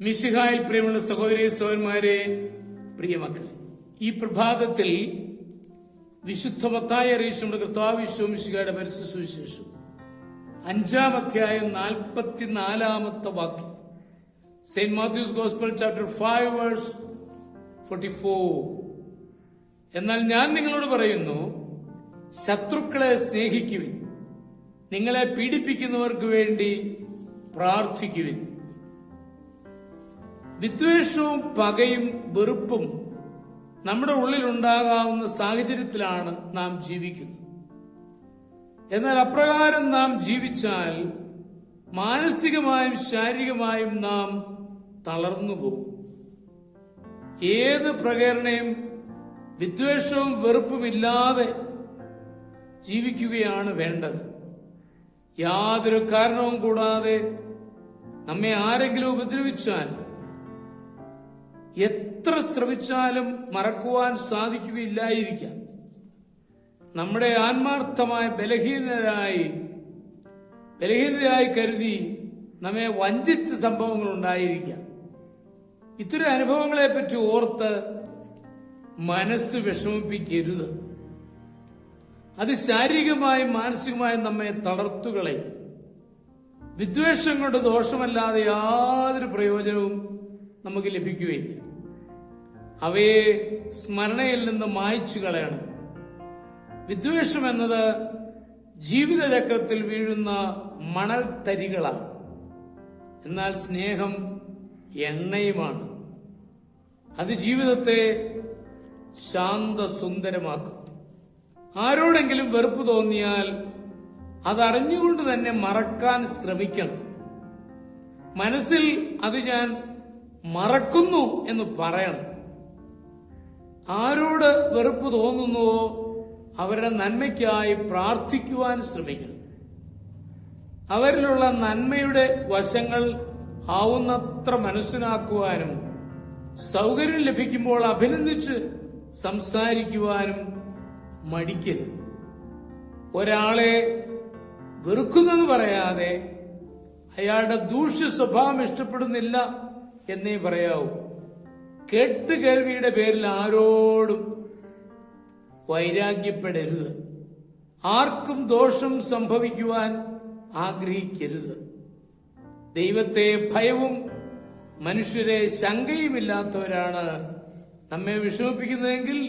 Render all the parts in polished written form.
മിശിഹായിൽ പ്രിയമുള്ള സഹോദരി സഹോദരന്മാരെ, പ്രിയമക്കളെ, ഈ പ്രഭാതത്തിൽ വിശുദ്ധ മത്തായി അറിയിച്ച നമ്മുടെ കർത്താവ് ഈശോ മിശിഹായുടെ പരിശുദ്ധ സുവിശേഷം 5-ാം അധ്യായം 44-ാമത്തെ വാക്യം, saint Matthew's gospel chapter 5 verse 44. എന്നാൽ ഞാൻ നിങ്ങളോട് പറയുന്നു, ശത്രുക്കളെ സ്നേഹിക്കുവിൻ, നിങ്ങളെ പീഡിപ്പിക്കുന്നവർക്ക് വേണ്ടി പ്രാർത്ഥിക്കുവിൻ. വിദ്വേഷവും പകയും വെറുപ്പും നമ്മുടെ ഉള്ളിലുണ്ടാകാവുന്ന സാഹചര്യത്തിലാണ് നാം ജീവിക്കുന്നത്. എന്നാൽ അപ്രകാരം നാം ജീവിച്ചാൽ മാനസികമായും ശാരീരികമായും നാം തളർന്നു പോകും. ഏത് പ്രകരണയും വിദ്വേഷവും വെറുപ്പുമില്ലാതെ ജീവിക്കുകയാണ് വേണ്ടത്. യാതൊരു കാരണവും കൂടാതെ നമ്മെ ആരെങ്കിലും ഉപദ്രവിച്ചാൽ എത്ര ശ്രമിച്ചാലും മറക്കുവാൻ സാധിക്കുകയില്ലായിരിക്കാം. നമ്മുടെ ആത്മാർത്ഥമായ ബലഹീനരായി കരുതി നമ്മെ വഞ്ചിച്ച സംഭവങ്ങൾ ഉണ്ടായിരിക്കാം. ഇത്തരം അനുഭവങ്ങളെ പറ്റി ഓർത്ത് മനസ്സ് വിഷമിപ്പിക്കരുത്. അത് ശാരീരികമായും മാനസികമായും നമ്മെ തളർത്തുകളയും. വിദ്വേഷം കൊണ്ട് ദോഷമല്ലാതെ യാതൊരു പ്രയോജനവും നമുക്ക് ലഭിക്കുകയില്ല. അവയെ സ്മരണയിൽ നിന്ന് മായ്ച്ചു കളയണം. വിദ്വേഷം എന്നത് ജീവിതചക്രത്തിൽ വീഴുന്ന മണൽ തരികളാണ്. എന്നാൽ സ്നേഹം എണ്ണയുമാണ്. അത് ജീവിതത്തെ ശാന്തസുന്ദരമാക്കും. ആരോടെങ്കിലും വെറുപ്പ് തോന്നിയാൽ അതറിഞ്ഞുകൊണ്ട് തന്നെ മറക്കാൻ ശ്രമിക്കണം. മനസ്സിൽ അത് ഞാൻ മറക്കുന്നു എന്ന് പറയണം. ആരോട് വെറുപ്പ് തോന്നുന്നുവോ അവരുടെ നന്മയ്ക്കായി പ്രാർത്ഥിക്കുവാൻ ശ്രമിക്കണം. അവരിലുള്ള നന്മയുടെ വശങ്ങൾ ആവുന്നത്ര മനസ്സിലാക്കുവാനും സൗകര്യം ലഭിക്കുമ്പോൾ അഭിനന്ദിച്ച് സംസാരിക്കുവാനും മടിക്കരുത്. ഒരാളെ വെറുക്കുന്നെന്ന് പറയാതെ അയാളുടെ ദൂഷ്യ സ്വഭാവം ഇഷ്ടപ്പെടുന്നില്ല എന്നേ പറയാവൂ. കേട്ടുകേൾവിയുടെ പേരിൽ ആരോടും വൈരാഗ്യപ്പെടരുത്. ആർക്കും ദോഷം സംഭവിക്കുവാൻ ആഗ്രഹിക്കരുത്. ദൈവത്തെ ഭയവും മനുഷ്യരെ ശങ്കയുമില്ലാത്തവരാണ് നമ്മെ വിഷമിപ്പിക്കുന്നതെങ്കിൽ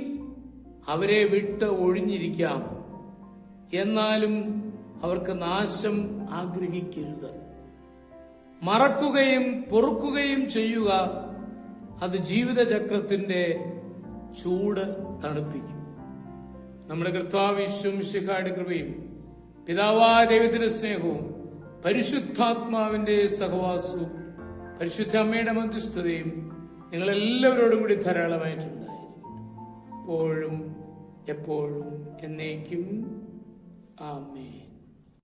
അവരെ വിട്ട് ഒഴിഞ്ഞിരിക്കാം. എന്നാലും അവർക്ക് നാശം ആഗ്രഹിക്കരുത്. മറക്കുകയും പൊറുക്കുകയും ചെയ്യുക. അത് ജീവിതചക്രത്തിന്റെ ചൂട് തണുപ്പിക്കും. നമ്മുടെ കർത്താവ് ഈശോ മിശിഹായുടെ കൃപയും പിതാവായ ദൈവത്തിന്റെ സ്നേഹവും പരിശുദ്ധാത്മാവിന്റെ സഹവാസവും പരിശുദ്ധ അമ്മയുടെ മധ്യസ്ഥതയും നിങ്ങളെല്ലാവരോടും കൂടി ധാരാളമായിട്ടുണ്ടായിരിക്കും, എപ്പോഴും എപ്പോഴും എന്നേക്കും. ആമേൻ.